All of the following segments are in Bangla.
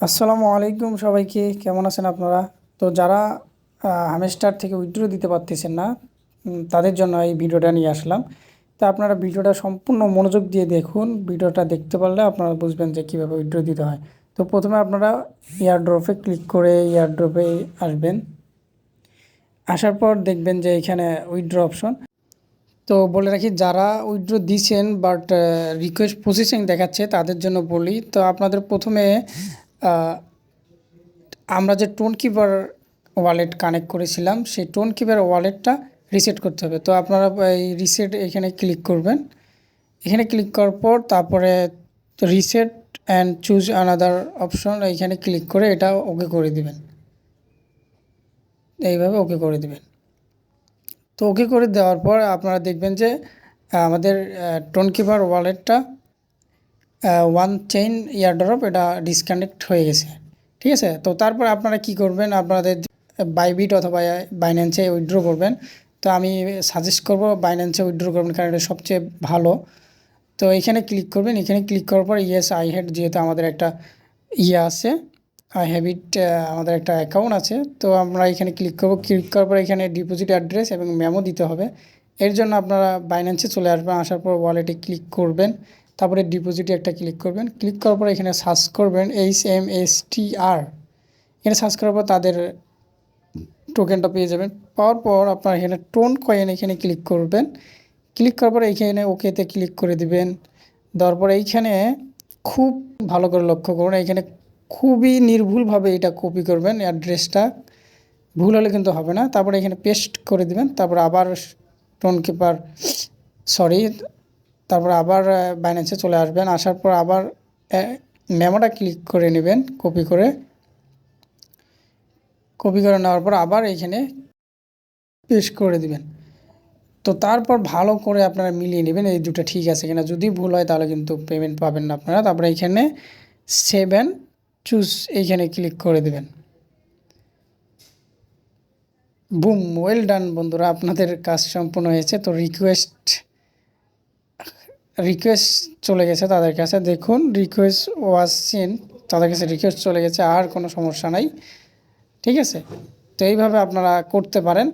আসসালামু আলাইকুম সবাইকে, কেমন আছেন আপনারা? তো যারা হামেস্টার থেকে উইথড্র দিতে পারতেছেন না, তাদের জন্য এই ভিডিওটা নিয়ে আসলাম। তো আপনারা ভিডিওটা সম্পূর্ণ মনোযোগ দিয়ে দেখুন। ভিডিওটা দেখতে পারলে আপনারা বুঝবেন যে কীভাবে উইথড্র দিতে হয়। তো প্রথমে আপনারা এয়ারড্রপে ক্লিক করে এয়ারড্রপে আসবেন। আসার পর দেখবেন যে এখানে উইথড্র অপশন। তো বলে রাখি, যারা উইথড্র দিছেন বাট রিকোয়েস্ট প্রসেসিং দেখাচ্ছে তাদের জন্য বলি। তো আপনাদের প্রথমে আমরা যে টোন কিপার ওয়ালেট কানেক্ট করেছিলাম সেই টোন কিপার ওয়ালেটটা রিসেট করতে হবে। তো আপনারা এই রিসেট এখানে ক্লিক করবেন। এখানে ক্লিক করার পর তারপরে reset and choose another option এইখানে ক্লিক করে এটা ওকে করে দিবেন। এইভাবে ওকে করে দিবেন। তো ওকে করে দেওয়ার পর আপনারা দেখবেন যে আমাদের টোন কিপার ওয়ালেটটা ওয়ান চেইন এয়ারড্রপ এটা ডিসকানেক্ট হয়ে গেছে। ঠিক আছে। তো তারপর আপনারা কি করবেন, আপনাদের বাইবিট অথবা বাইন্যান্সে উইথড্র করবেন। তো আমি সাজেস্ট করব বাইন্যান্সে উইথড্র করবেন, কারণ এটা সবচেয়ে ভালো। তো এখানে ক্লিক করবেন। এখানে ক্লিক করার পর ইয়েস আই হ্যাড, যেহেতু আমাদের একটা আছে আই হ্যাভ ইট, আমাদের একটা অ্যাকাউন্ট আছে। তো আমরা এখানে ক্লিক করব। ক্লিক করার পর এখানে ডিপোজিট অ্যাড্রেস এবং মেমো দিতে হবে। এর জন্য আপনারা বাইন্যান্সে চলে আসবেন। আসার পর ওয়ালেটে ক্লিক করবেন। তারপরে ডিপোজিটে একটা ক্লিক করবেন। ক্লিক করার পর এখানে সার্চ করবেন HMSTR। এখানে সার্চ করার পর তাদের টোকেনটা পেয়ে যাবেন। পাওয়ার পর আপনার এখানে টোন কয়েন এখানে ক্লিক করবেন। ক্লিক করার পর এইখানে ওকেতে ক্লিক করে দিবেন। দেওয়ার পর এইখানে খুব ভালো করে লক্ষ্য করুন, এখানে খুবই নির্ভুলভাবে এটা কপি করবেন। অ্যাড্রেসটা ভুল হলে কিন্তু হবে না। তারপরে এখানে পেস্ট করে দিবেন। তারপর আবার টোন কিপার তারপর আবার বাইন্যান্সে চলে আসবেন। আসার পর আবার মেমোটা ক্লিক করে নেবেন, কপি করে নেওয়ার পর আবার এইখানে পেস্ট করে দিবেন। তো তারপর ভালো করে আপনারা মিলিয়ে নেবেন এই দুটো ঠিক আছে কিনা। যদি ভুল হয় তাহলে কিন্তু পেমেন্ট পাবেন না আপনারা। তারপরে এইখানে সেভ অ্যান্ড চুজ এইখানে ক্লিক করে দেবেন। বুম, ওয়েল ডান বন্ধুরা, আপনাদের কাজ সম্পূর্ণ হয়েছে। তো রিকোয়েস্ট চলে গেছে তাদের কাছে। দেখুন, রিকোয়েস্ট ওয়াজ সিন, তাদের কাছে রিকোয়েস্ট চলে গেছে, আর কোনো সমস্যা নাই। ঠিক আছে। তো এইভাবে আপনারা করতে পারেন।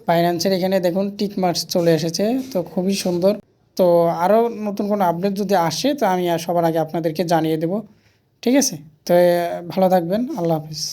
ফাইন্যান্সের এখানে দেখুন টিক মার্কস চলে এসেছে, তো খুবই সুন্দর। তো আরও নতুন কোনো আপডেট যদি আসে তো আমি সবার আগে আপনাদেরকে জানিয়ে দেব। ঠিক আছে। তো ভালো থাকবেন। আল্লাহ হাফিজ।